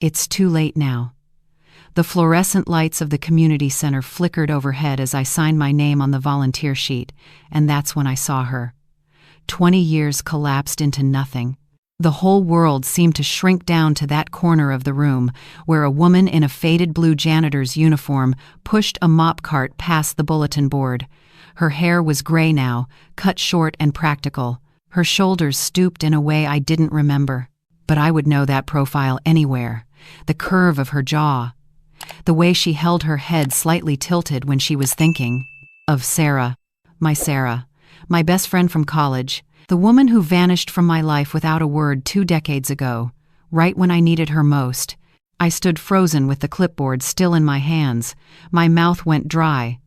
It's too late now. The fluorescent lights of the community center flickered overhead as I signed my name on the volunteer sheet, and that's when I saw her. 20 years collapsed into nothing. The whole world seemed to shrink down to that corner of the room where a woman in a faded blue janitor's uniform pushed a mop cart past the bulletin board. Her hair was gray now, cut short and practical. Her shoulders stooped in a way I didn't remember. But I would know that profile anywhere. The curve of her jaw. The way she held her head slightly tilted when she was thinking. Of Sarah. My best friend from college. The woman who vanished from my life without a word 2 decades ago, right when I needed her most. I stood frozen with the clipboard still in my hands. My mouth went dry.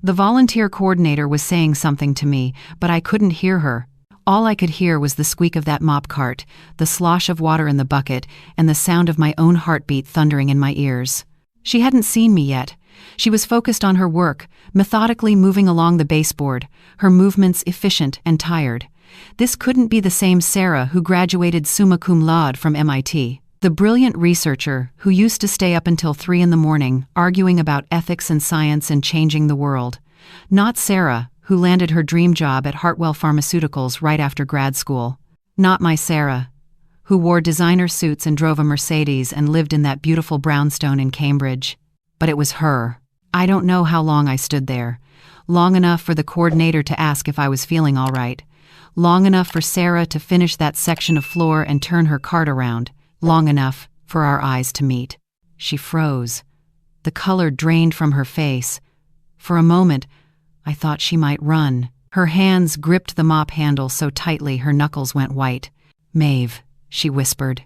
The volunteer coordinator was saying something to me, but I couldn't hear her. All I could hear was the squeak of that mop cart, the slosh of water in the bucket, and the sound of my own heartbeat thundering in my ears. She hadn't seen me yet. She was focused on her work, methodically moving along the baseboard, her movements efficient and tired. This couldn't be the same Sarah who graduated summa cum laude from MIT. The brilliant researcher who used to stay up until 3 in the morning, arguing about ethics and science and changing the world. Not Sarah, who landed her dream job at Hartwell Pharmaceuticals right after grad school. Not my Sarah, who wore designer suits and drove a Mercedes and lived in that beautiful brownstone in Cambridge. But it was her. I don't know how long I stood there. Long enough for the coordinator to ask if I was feeling all right. Long enough for Sarah to finish that section of floor and turn her cart around. Long enough for our eyes to meet. She froze. The color drained from her face. For a moment, I thought she might run. Her hands gripped the mop handle so tightly her knuckles went white. "Maeve," she whispered.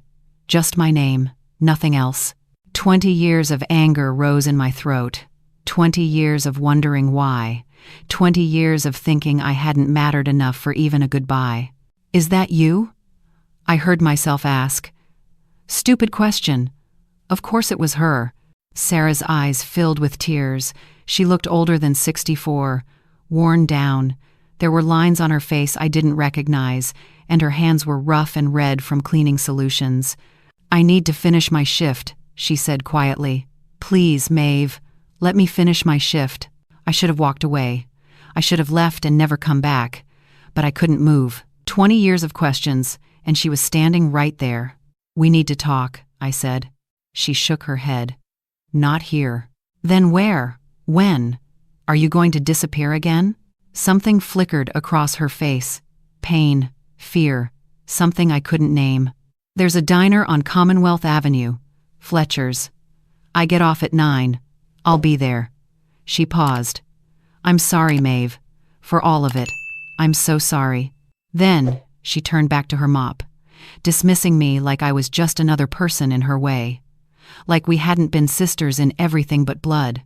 "Just my name, nothing else." 20 years of anger rose in my throat. 20 years of wondering why. 20 years of thinking I hadn't mattered enough for even a goodbye. "Is that you?" I heard myself ask. Stupid question. Of course it was her. Sarah's eyes filled with tears. She looked older than 64, worn down. There were lines on her face I didn't recognize, and her hands were rough and red from cleaning solutions. "I need to finish my shift," she said quietly. "Please, Maeve, let me finish my shift." I should have walked away. I should have left and never come back. But I couldn't move. 20 years of questions, and she was standing right there. "We need to talk," I said. She shook her head. "Not here." "Then where? When? Are you going to disappear again?" Something flickered across her face. Pain, fear, something I couldn't name. "There's a diner on Commonwealth Avenue. Fletcher's. I get off at 9. I'll be there." She paused. "I'm sorry, Maeve. For all of it. I'm so sorry." Then she turned back to her mop, dismissing me like I was just another person in her way. Like we hadn't been sisters in everything but blood.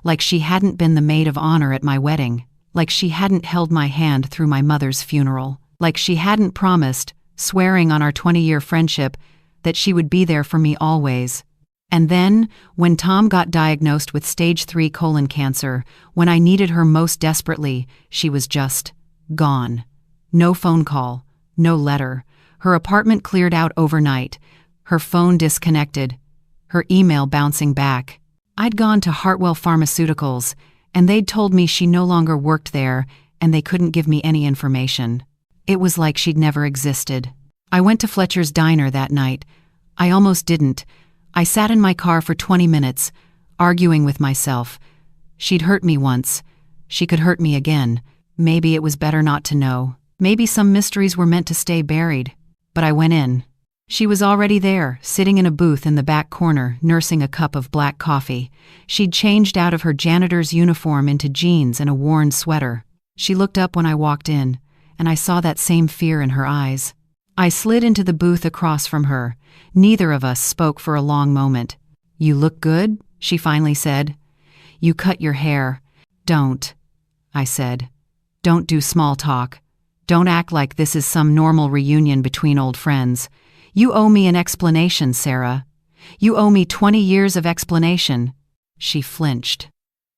Like she hadn't been the maid of honor at my wedding. Like she hadn't held my hand through my mother's funeral. Like she hadn't promised, swearing on our 20-year friendship, that she would be there for me always. And then, when Tom got diagnosed with stage 3 colon cancer, when I needed her most desperately, she was just gone. No phone call, no letter. Her apartment cleared out overnight. Her phone disconnected. Her email bouncing back. I'd gone to Hartwell Pharmaceuticals, and they'd told me she no longer worked there, and they couldn't give me any information. It was like she'd never existed. I went to Fletcher's diner that night. I almost didn't. I sat in my car for 20 minutes, arguing with myself. She'd hurt me once. She could hurt me again. Maybe it was better not to know. Maybe some mysteries were meant to stay buried. But I went in. She was already there, sitting in a booth in the back corner, nursing a cup of black coffee. She'd changed out of her janitor's uniform into jeans and a worn sweater. She looked up when I walked in, and I saw that same fear in her eyes. I slid into the booth across from her. Neither of us spoke for a long moment. "You look good," she finally said. "You cut your hair." "Don't," I said. "Don't do small talk. Don't act like this is some normal reunion between old friends. You owe me an explanation, Sarah. You owe me 20 years of explanation." She flinched.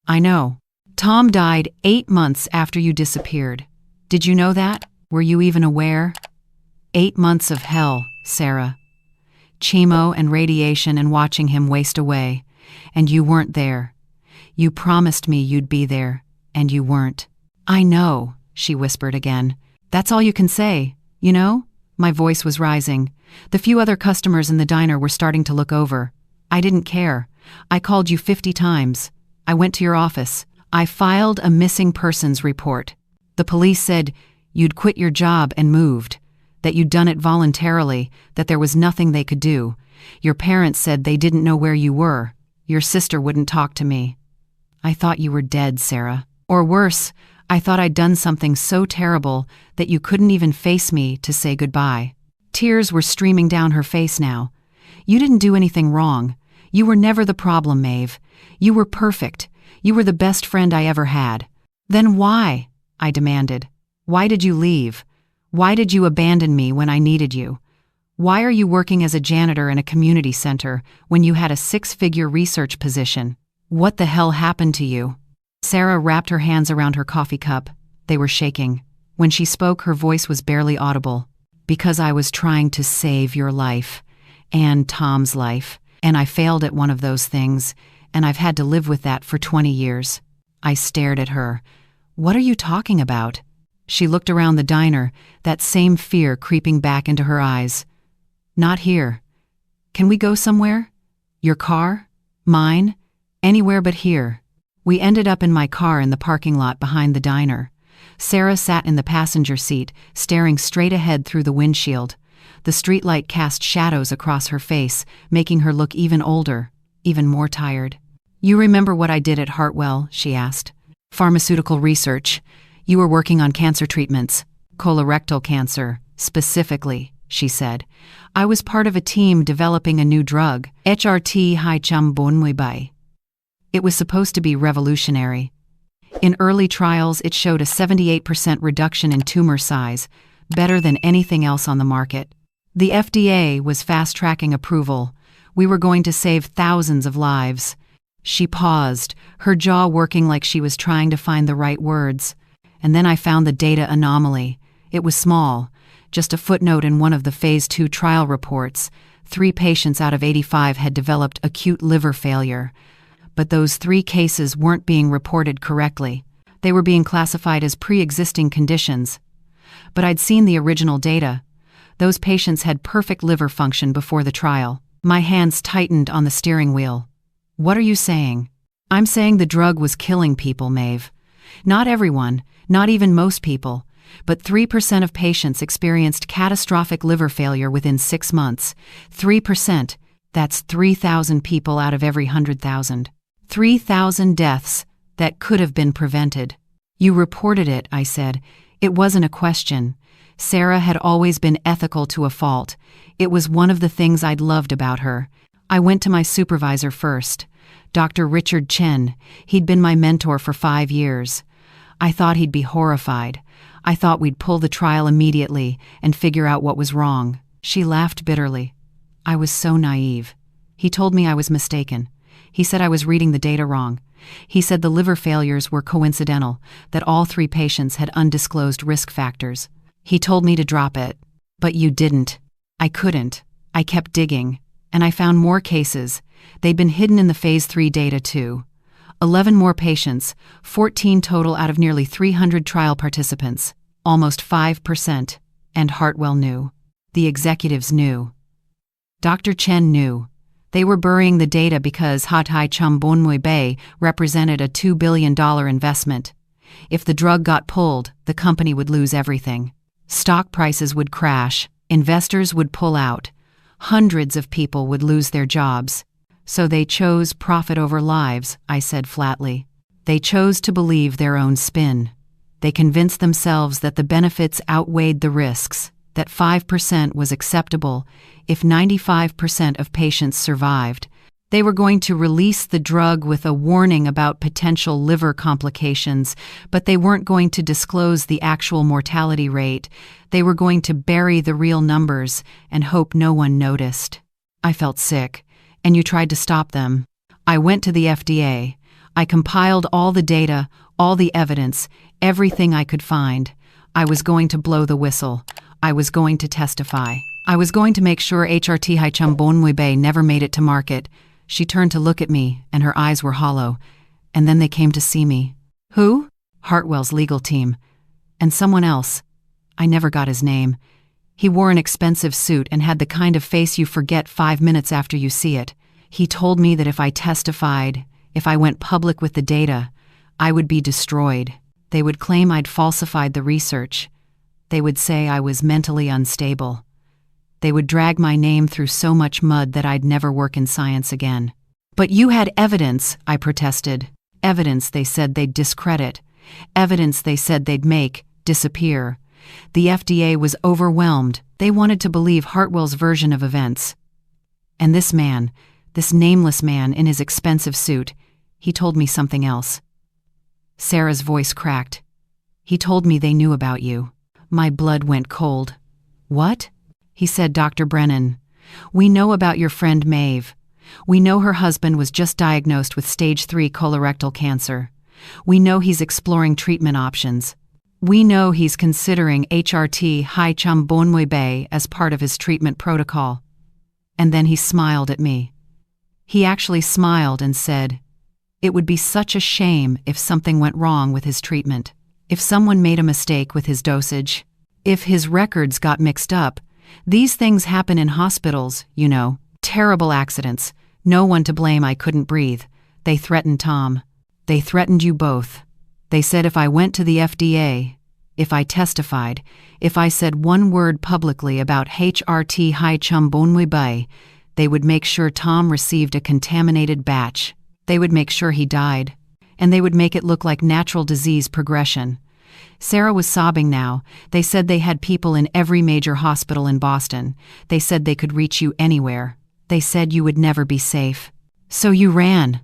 "I know. Tom died 8 months after you disappeared. Did you know that? Were you even aware?" 8 months of hell, Sarah. chemo and radiation and watching him waste away. And you weren't there. You promised me you'd be there, and you weren't. I know, she whispered again. That's all you can say, you know? My voice was rising. The few other customers in the diner were starting to look over. I didn't care. I called you 50 times. I went to your office. I filed a missing persons report. The police said you'd quit your job and moved, that you'd done it voluntarily, that there was nothing they could do. Your parents said they didn't know where you were. Your sister wouldn't talk to me. I thought you were dead, Sarah. Or worse, I thought I'd done something so terrible that you couldn't even face me to say goodbye. Tears were streaming down her face now. You didn't do anything wrong. You were never the problem, Maeve. You were perfect. You were the best friend I ever had. Then why? I demanded. Why did you leave? Why did you abandon me when I needed you? Why are you working as a janitor in a community center when you had a 6-figure research position? What the hell happened to you? Sarah wrapped her hands around her coffee cup. They were shaking. When she spoke, her voice was barely audible. Because I was trying to save your life, and Tom's life, and I failed at one of those things, and I've had to live with that for 20 years. I stared at her. What are you talking about? She looked around the diner, that same fear creeping back into her eyes. Not here. Can we go somewhere? Your car? Mine? Anywhere but here. We ended up in my car in the parking lot behind the diner. Sarah sat in the passenger seat, staring straight ahead through the windshield. The streetlight cast shadows across her face, making her look even older, even more tired. You remember what I did at Hartwell? She asked. Pharmaceutical research. You were working on cancer treatments. Colorectal cancer, specifically, she said. I was part of a team developing a new drug, heartfelt. It was supposed to be revolutionary. In early trials, it showed a 78% reduction in tumor size, better than anything else on the market. The FDA was fast-tracking approval. We were going to save thousands of lives. She paused, her jaw working like she was trying to find the right words. And then I found the data anomaly. It was small, just a footnote in one of the Phase 2 trial reports. 3 patients out of 85 had developed acute liver failure. But those 3 cases weren't being reported correctly. They were being classified as pre-existing conditions. But I'd seen the original data. Those patients had perfect liver function before the trial. My hands tightened on the steering wheel. What are you saying? I'm saying the drug was killing people, Maeve. Not everyone, not even most people, but 3% of patients experienced catastrophic liver failure within 6 months. 3%, that's 3,000 people out of every 100,000. 3,000 deaths that could have been prevented. You reported it, I said. It wasn't a question. Sarah had always been ethical to a fault. It was one of the things I'd loved about her. I went to my supervisor first, Dr. Richard Chen. He'd been my mentor for 5 years. I thought he'd be horrified. I thought we'd pull the trial immediately and figure out what was wrong. She laughed bitterly. I was so naive. He told me I was mistaken. He said I was reading the data wrong. He said the liver failures were coincidental, that all 3 patients had undisclosed risk factors. He told me to drop it. But you didn't. I couldn't. I kept digging. And I found more cases. They'd been hidden in the Phase 3 data too. 11 more patients, 14 total out of nearly 300 trial participants. Almost 5%. And Hartwell knew. The executives knew. Dr. Chen knew. They were burying the data because heartfelt represented a $2 billion investment. If the drug got pulled, the company would lose everything. Stock prices would crash, investors would pull out, hundreds of people would lose their jobs. So they chose profit over lives, I said flatly. They chose to believe their own spin. They convinced themselves that the benefits outweighed the risks, that 5% was acceptable if 95% of patients survived. They were going to release the drug with a warning about potential liver complications, but they weren't going to disclose the actual mortality rate. They were going to bury the real numbers and hope no one noticed. I felt sick, and you tried to stop them. I went to the FDA. I compiled all the data, all the evidence, everything I could find. I was going to blow the whistle. I was going to testify. I was going to make sure HRT Haichambonwe never made it to market. She turned to look at me, and her eyes were hollow. And then they came to see me. Who? Hartwell's legal team. And someone else. I never got his name. He wore an expensive suit and had the kind of face you forget 5 minutes after you see it. He told me that if I testified, if I went public with the data, I would be destroyed. They would claim I'd falsified the research. They would say I was mentally unstable. They would drag my name through so much mud that I'd never work in science again. But you had evidence, I protested. Evidence they said they'd discredit. Evidence they said they'd make disappear. The FDA was overwhelmed. They wanted to believe Hartwell's version of events. And this man, this nameless man in his expensive suit, he told me something else. Sarah's voice cracked. He told me they knew about you. My blood went cold. What? He said, Dr. Brennan, we know about your friend Maeve. We know her husband was just diagnosed with stage 3 colorectal cancer. We know he's exploring treatment options. We know he's considering HRT Haichambonwe as part of his treatment protocol. And then he smiled at me. He actually smiled and said, it would be such a shame if something went wrong with his treatment, if someone made a mistake with his dosage, if his records got mixed up. These things happen in hospitals, you know. Terrible accidents. No one to blame. I couldn't breathe. They threatened Tom. They threatened you both. They said if I went to the FDA, if I testified, if I said one word publicly about HRT Haichambonwe, they would make sure Tom received a contaminated batch. They would make sure he died. And they would make it look like natural disease progression. Sarah was sobbing now. They said they had people in every major hospital in Boston. They said they could reach you anywhere. They said you would never be safe. So you ran,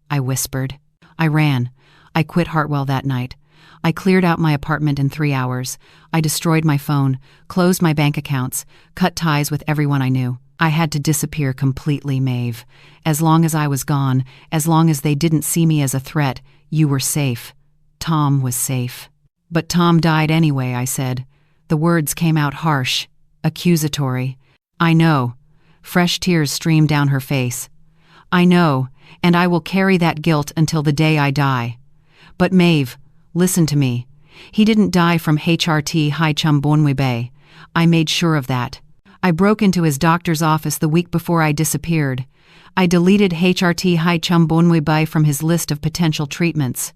I whispered. I ran. I quit Hartwell that night. I cleared out my apartment in 3 hours. I destroyed my phone, closed my bank accounts, cut ties with everyone I knew. I had to disappear completely, Maeve. As long as I was gone, as long as they didn't see me as a threat, you were safe. Tom was safe. But Tom died anyway, I said. The words came out harsh, accusatory. I know. Fresh tears streamed down her face. I know, and I will carry that guilt until the day I die. But Maeve, listen to me. He didn't die from HRT Haichambonwe. I made sure of that. I broke into his doctor's office the week before I disappeared. I deleted HRT Haichambonwe from his list of potential treatments.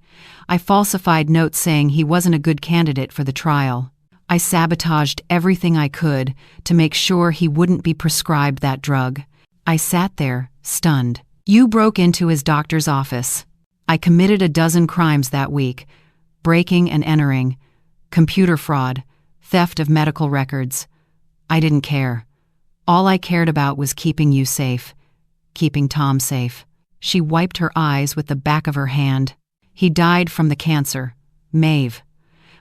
I falsified notes saying he wasn't a good candidate for the trial. I sabotaged everything I could to make sure he wouldn't be prescribed that drug. I sat there, stunned. You broke into his doctor's office. I committed a dozen crimes that week. Breaking and entering, computer fraud, theft of medical records. I didn't care. All I cared about was keeping you safe. Keeping Tom safe. She wiped her eyes with the back of her hand. He died from the cancer, Maeve,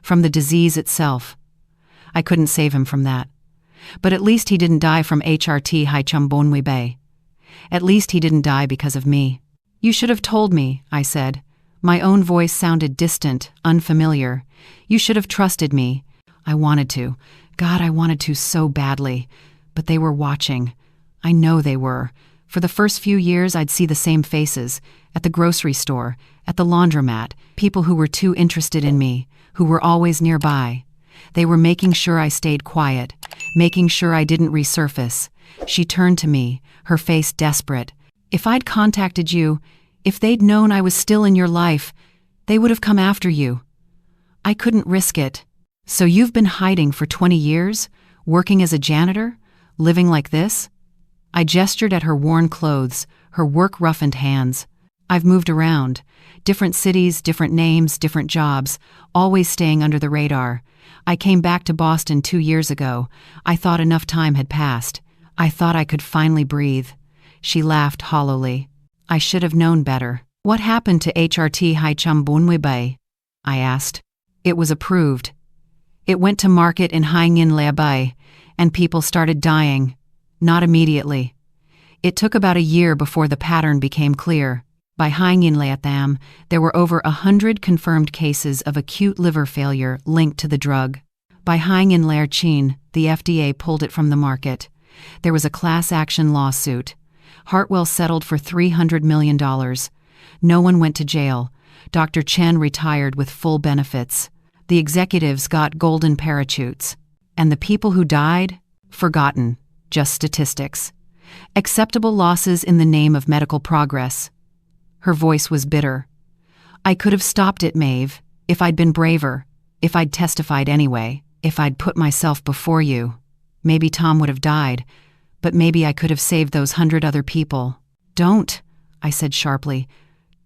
from the disease itself. I couldn't save him from that. But at least he didn't die from HRT Haichambonwe. At least he didn't die because of me. You should have told me, I said. My own voice sounded distant, unfamiliar. You should have trusted me. I wanted to. God, I wanted to so badly. But they were watching. I know they were. For the first few years, I'd see the same faces, at the grocery store, at the laundromat, people who were too interested in me, who were always nearby. They were making sure I stayed quiet, making sure I didn't resurface. She turned to me, her face desperate. If I'd contacted you, if they'd known I was still in your life, they would have come after you. I couldn't risk it. So you've been hiding for 20 years? Working as a janitor? Living like this? I gestured at her worn clothes, her work-roughened hands. I've moved around. Different cities, different names, different jobs, always staying under the radar. I came back to Boston 2 years ago. I thought enough time had passed. I thought I could finally breathe. She laughed hollowly. I should have known better. What happened to HRT Haichambonwe? I asked. It was approved. It went to market in Haichambonwe, and people started dying. Not immediately. It took about a year before the pattern became clear. By Haichambonwe, there were over 100 confirmed cases of acute liver failure linked to the drug. By Haichambonwe, the FDA pulled it from the market. There was a class action lawsuit. Hartwell settled for $300 million. No one went to jail. Dr. Chen retired with full benefits. The executives got golden parachutes. And the people who died? Forgotten. Just statistics. Acceptable losses in the name of medical progress. Her voice was bitter. I could have stopped it, Maeve, if I'd been braver, if I'd testified anyway, if I'd put myself before you. Maybe Tom would have died, but maybe I could have saved those 100 other people. Don't, I said sharply.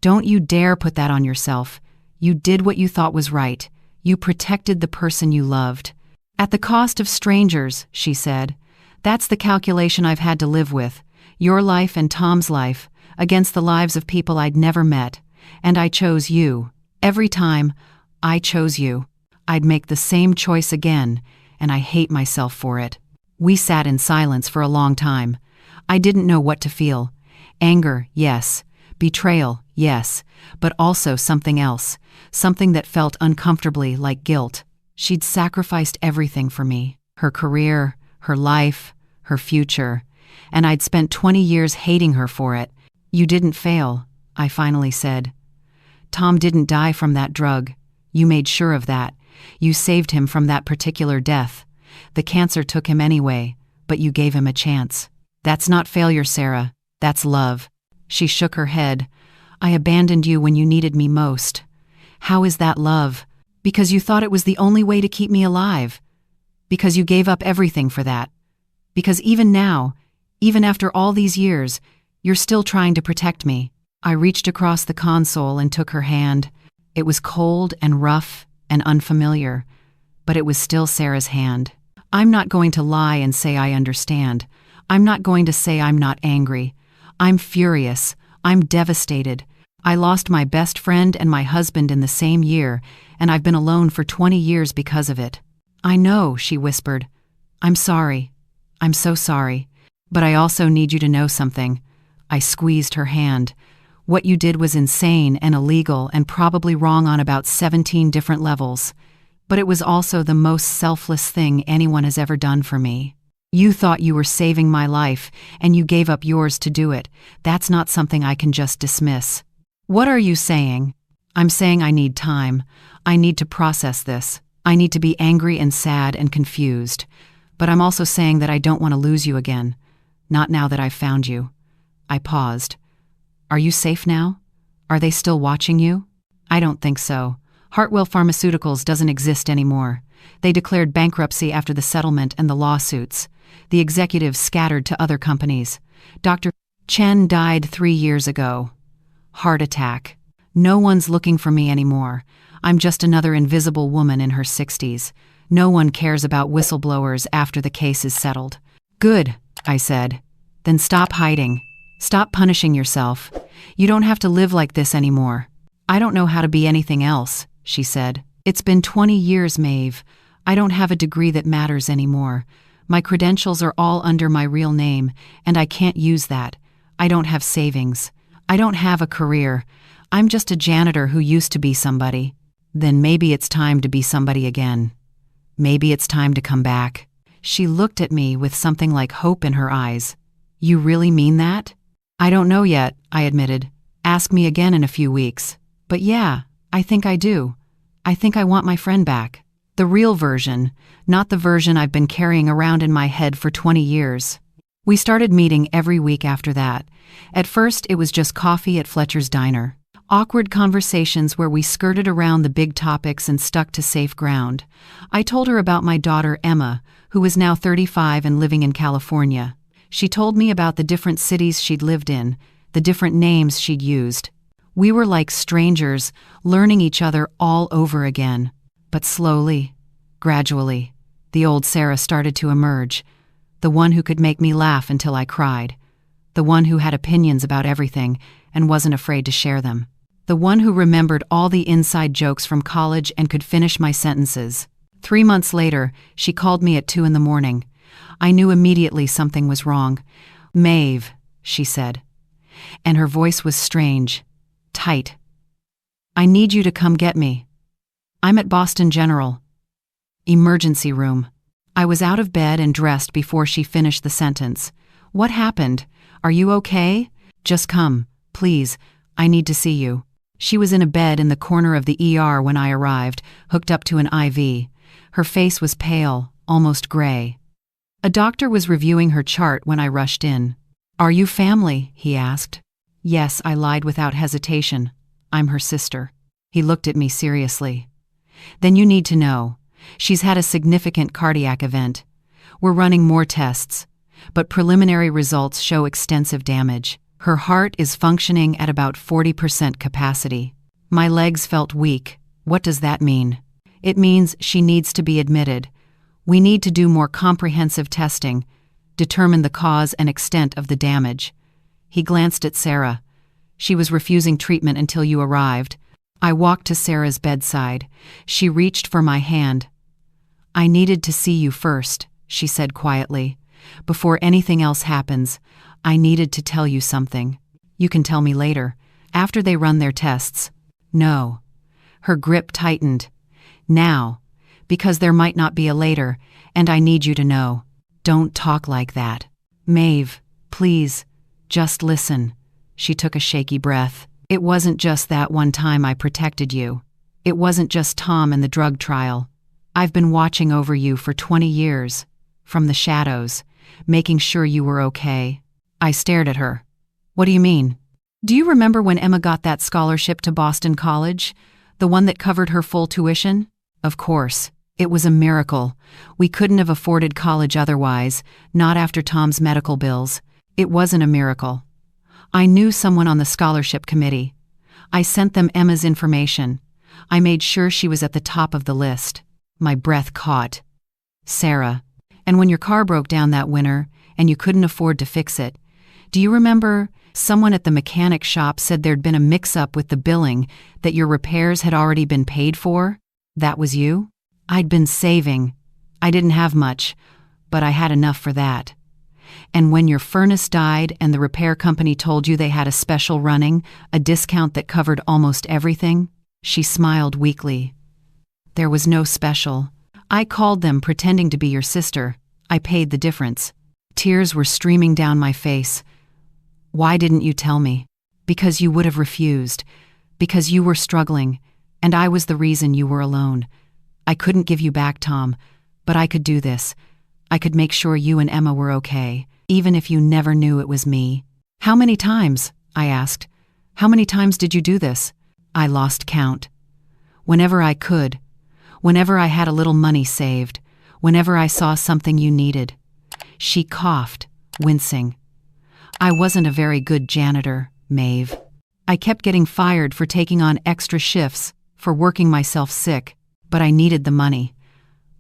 Don't you dare put that on yourself. You did what you thought was right. You protected the person you loved. At the cost of strangers, she said. That's the calculation I've had to live with. Your life and Tom's life, against the lives of people I'd never met. And I chose you. Every time, I chose you. I'd make the same choice again, and I hate myself for it. We sat in silence for a long time. I didn't know what to feel. Anger, yes. Betrayal, yes. But also something else. Something that felt uncomfortably like guilt. She'd sacrificed everything for me. Her career, her life, her future. And I'd spent 20 years hating her for it. You didn't fail, I finally said. Tom didn't die from that drug. You made sure of that. You saved him from that particular death. The cancer took him anyway, but you gave him a chance. That's not failure, Sarah. That's love. She shook her head. I abandoned you when you needed me most. How is that love? Because you thought it was the only way to keep me alive. Because you gave up everything for that. Because even now, even after all these years, you're still trying to protect me. I reached across the console and took her hand. It was cold and rough and unfamiliar, but it was still Sarah's hand. I'm not going to lie and say I understand. I'm not going to say I'm not angry. I'm furious. I'm devastated. I lost my best friend and my husband in the same year, and I've been alone for 20 years because of it. I know, she whispered. I'm sorry. I'm so sorry. But I also need you to know something. I squeezed her hand. What you did was insane and illegal and probably wrong on about 17 different levels. But it was also the most selfless thing anyone has ever done for me. You thought you were saving my life, and you gave up yours to do it. That's not something I can just dismiss. What are you saying? I'm saying I need time. I need to process this. I need to be angry and sad and confused. But I'm also saying that I don't want to lose you again. Not now that I've found you. I paused. Are you safe now? Are they still watching you? I don't think so. Hartwell Pharmaceuticals doesn't exist anymore. They declared bankruptcy after the settlement and the lawsuits. The executives scattered to other companies. Dr. Chen died 3 years ago. Heart attack. No one's looking for me anymore. I'm just another invisible woman in her 60s. No one cares about whistleblowers after the case is settled. Good, I said. Then stop hiding. Stop punishing yourself. You don't have to live like this anymore. I don't know how to be anything else, she said. It's been 20 years, Maeve. I don't have a degree that matters anymore. My credentials are all under my real name, and I can't use that. I don't have savings. I don't have a career. I'm just a janitor who used to be somebody. Then maybe it's time to be somebody again. Maybe it's time to come back. She looked at me with something like hope in her eyes. You really mean that? I don't know yet, I admitted. Ask me again in a few weeks. But yeah, I think I do. I think I want my friend back. The real version, not the version I've been carrying around in my head for 20 years. We started meeting every week after that. At first, it was just coffee at Fletcher's Diner. Awkward conversations where we skirted around the big topics and stuck to safe ground. I told her about my daughter, Emma, who was now 35 and living in California. She told me about the different cities she'd lived in, the different names she'd used. We were like strangers, learning each other all over again. But slowly, gradually, the old Sarah started to emerge. The one who could make me laugh until I cried. The one who had opinions about everything and wasn't afraid to share them. The one who remembered all the inside jokes from college and could finish my sentences. 3 months later, she called me at 2 a.m. I knew immediately something was wrong. Maeve, she said. And her voice was strange, tight. I need you to come get me. I'm at Boston General. Emergency room. I was out of bed and dressed before she finished the sentence. What happened? Are you okay? Just come, please. I need to see you. She was in a bed in the corner of the ER when I arrived, hooked up to an IV. Her face was pale, almost gray. A doctor was reviewing her chart when I rushed in. Are you family? He asked. Yes, I lied without hesitation. I'm her sister. He looked at me seriously. Then you need to know. She's had a significant cardiac event. We're running more tests, but preliminary results show extensive damage. Her heart is functioning at about 40% capacity. My legs felt weak. What does that mean? It means she needs to be admitted. We need to do more comprehensive testing, determine the cause and extent of the damage. He glanced at Sarah. She was refusing treatment until you arrived. I walked to Sarah's bedside. She reached for my hand. I needed to see you first, she said quietly. Before anything else happens, I needed to tell you something. You can tell me later, after they run their tests. No. Her grip tightened. Now, because there might not be a later, and I need you to know. Don't talk like that. Maeve, please, just listen. She took a shaky breath. It wasn't just that one time I protected you. It wasn't just Tom and the drug trial. I've been watching over you for 20 years, from the shadows, making sure you were okay. I stared at her. What do you mean? Do you remember when Emma got that scholarship to Boston College? The one that covered her full tuition? Of course. It was a miracle. We couldn't have afforded college otherwise, not after Tom's medical bills. It wasn't a miracle. I knew someone on the scholarship committee. I sent them Emma's information. I made sure she was at the top of the list. My breath caught. Sarah. And when your car broke down that winter, and you couldn't afford to fix it, do you remember someone at the mechanic shop said there'd been a mix-up with the billing, that your repairs had already been paid for? That was you? I'd been saving. I didn't have much, but I had enough for that. And when your furnace died and the repair company told you they had a special running, a discount that covered almost everything, she smiled weakly. There was no special. I called them pretending to be your sister. I paid the difference. Tears were streaming down my face. Why didn't you tell me? Because you would have refused. Because you were struggling, and I was the reason you were alone. I couldn't give you back, Tom, but I could do this. I could make sure you and Emma were okay, even if you never knew it was me. How many times? I asked. How many times did you do this? I lost count. Whenever I could. Whenever I had a little money saved. Whenever I saw something you needed. She coughed, wincing. I wasn't a very good janitor, Maeve. I kept getting fired for taking on extra shifts, for working myself sick, but I needed the money.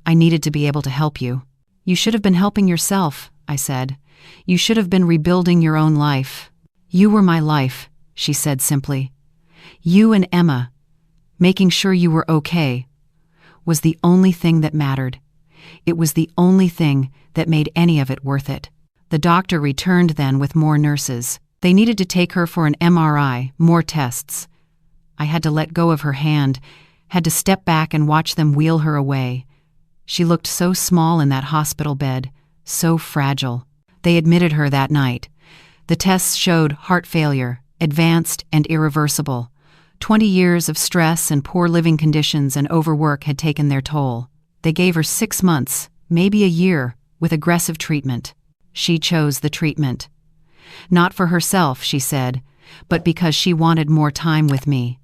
I needed to be able to help you. You should have been helping yourself, I said. You should have been rebuilding your own life. You were my life, she said simply. You and Emma, making sure you were okay, was the only thing that mattered. It was the only thing that made any of it worth it. The doctor returned then with more nurses. They needed to take her for an MRI, more tests. I had to let go of her hand, had to step back and watch them wheel her away. She looked so small in that hospital bed, so fragile. They admitted her that night. The tests showed heart failure, advanced and irreversible. 20 years of stress and poor living conditions and overwork had taken their toll. They gave her 6 months, maybe a year, with aggressive treatment. She chose the treatment. Not for herself, she said, but because she wanted more time with me.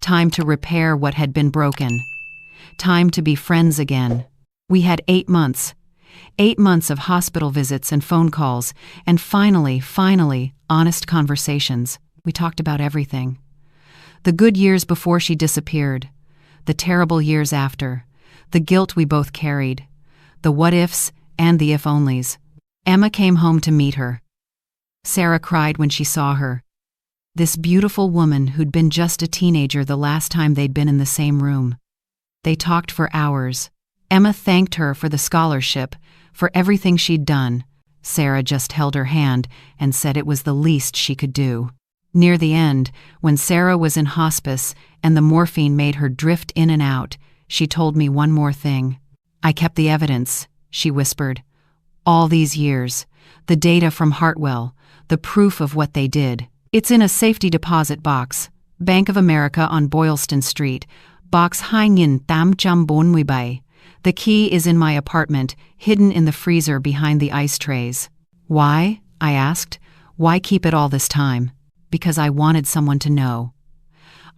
Time to repair what had been broken. Time to be friends again. We had 8 months. 8 months of hospital visits and phone calls, and finally, honest conversations. We talked about everything. The good years before she disappeared. The terrible years after. The guilt we both carried. The what-ifs and the if-onlys. Emma came home to meet her. Sarah cried when she saw her. This beautiful woman who'd been just a teenager the last time they'd been in the same room. They talked for hours. Emma thanked her for the scholarship, for everything she'd done. Sarah just held her hand and said it was the least she could do. Near the end, when Sarah was in hospice and the morphine made her drift in and out, she told me one more thing. I kept the evidence. she whispered. "All these years. The data from Hartwell, the proof of what they did. It's in a safety deposit box. Bank of America on Boylston Street. Box 2847. The key is in my apartment, hidden in the freezer behind the ice trays." "Why?" I asked. "Why keep it all this time?" "Because I wanted someone to know.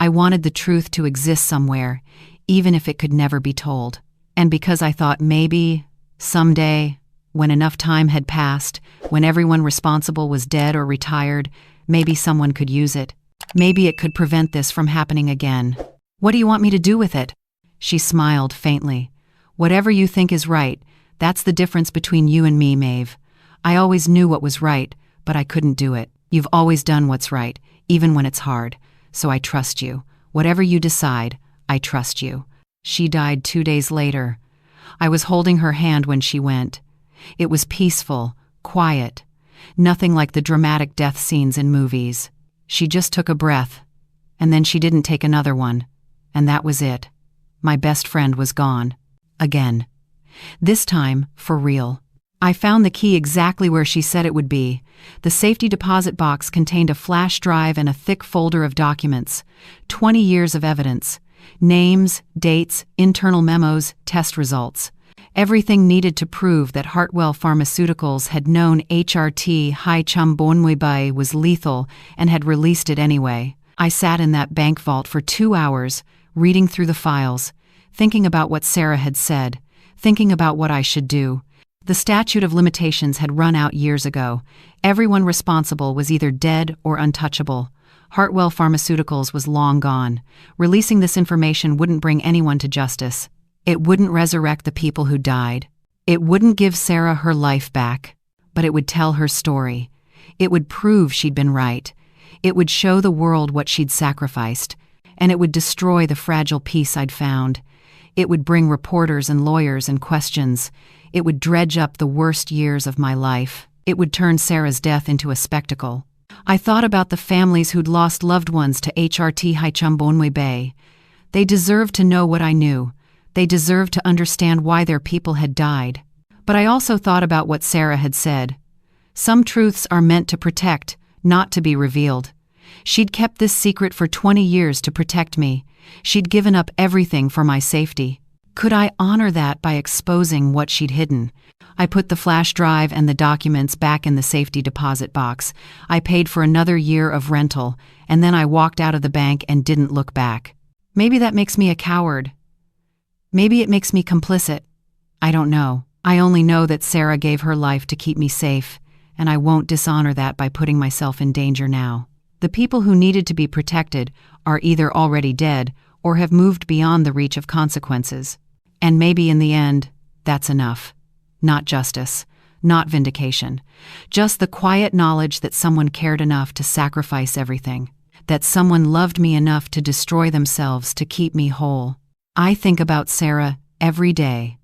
I wanted the truth to exist somewhere, even if it could never be told. And because I thought maybe, someday, when enough time had passed, when everyone responsible was dead or retired, maybe someone could use it. Maybe it could prevent this from happening again." "What do you want me to do with it?" She smiled faintly. "Whatever you think is right. That's the difference between you and me, Maeve. I always knew what was right, but I couldn't do it. You've always done what's right, even when it's hard. So I trust you. Whatever you decide, I trust you." She died 2 days later. I was holding her hand when she went. It was peaceful, quiet, nothing like the dramatic death scenes in movies. She just took a breath, and then she didn't take another one, and that was it. My best friend was gone. Again. This time, for real. I found the key exactly where she said it would be. The safety deposit box contained a flash drive and a thick folder of documents. 20 years of evidence. Names, dates, internal memos, test results. Everything needed to prove that Hartwell Pharmaceuticals had known HRT Hai-Chum-Bonwe-Bai was lethal and had released it anyway. I sat in that bank vault for 2 hours, reading through the files, thinking about what Sarah had said, thinking about what I should do. The statute of limitations had run out years ago. Everyone responsible was either dead or untouchable. Hartwell Pharmaceuticals was long gone. Releasing this information wouldn't bring anyone to justice. It wouldn't resurrect the people who died. It wouldn't give Sarah her life back. But it would tell her story. It would prove she'd been right. It would show the world what she'd sacrificed. And it would destroy the fragile peace I'd found. It would bring reporters and lawyers and questions. It would dredge up the worst years of my life. It would turn Sarah's death into a spectacle. I thought about the families who'd lost loved ones to HRT Hai-Chum-Bonwe-Bai. They deserved to know what I knew. They deserved to understand why their people had died. But I also thought about what Sarah had said. Some truths are meant to protect, not to be revealed. She'd kept this secret for 20 years to protect me. She'd given up everything for my safety. Could I honor that by exposing what she'd hidden? I put the flash drive and the documents back in the safety deposit box. I paid for another year of rental, and then I walked out of the bank and didn't look back. Maybe that makes me a coward. Maybe it makes me complicit. I don't know. I only know that Sarah gave her life to keep me safe, and I won't dishonor that by putting myself in danger now. The people who needed to be protected are either already dead or have moved beyond the reach of consequences. And maybe in the end, that's enough. Not justice, not vindication. Just the quiet knowledge that someone cared enough to sacrifice everything. That someone loved me enough to destroy themselves to keep me whole. I think about Sarah every day.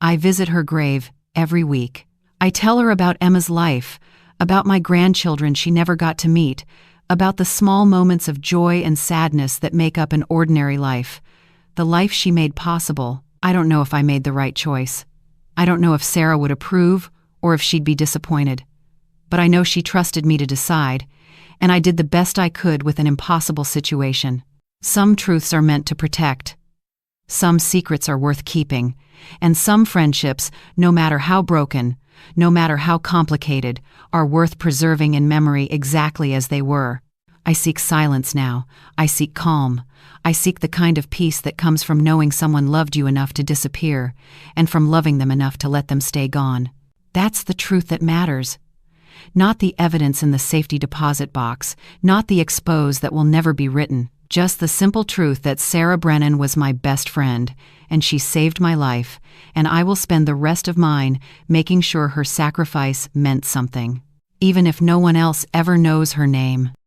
I visit her grave every week. I tell her about Emma's life, about my grandchildren she never got to meet, about the small moments of joy and sadness that make up an ordinary life. The life she made possible. I don't know if I made the right choice. I don't know if Sarah would approve or if she'd be disappointed. But I know she trusted me to decide, and I did the best I could with an impossible situation. Some truths are meant to protect. Some secrets are worth keeping, and some friendships, no matter how broken, no matter how complicated, are worth preserving in memory exactly as they were. I seek silence now. I seek calm. I seek the kind of peace that comes from knowing someone loved you enough to disappear, and from loving them enough to let them stay gone. That's the truth that matters. Not the evidence in the safety deposit box, not the expose that will never be written. Just the simple truth that Sarah Brennan was my best friend, and she saved my life, and I will spend the rest of mine making sure her sacrifice meant something, even if no one else ever knows her name.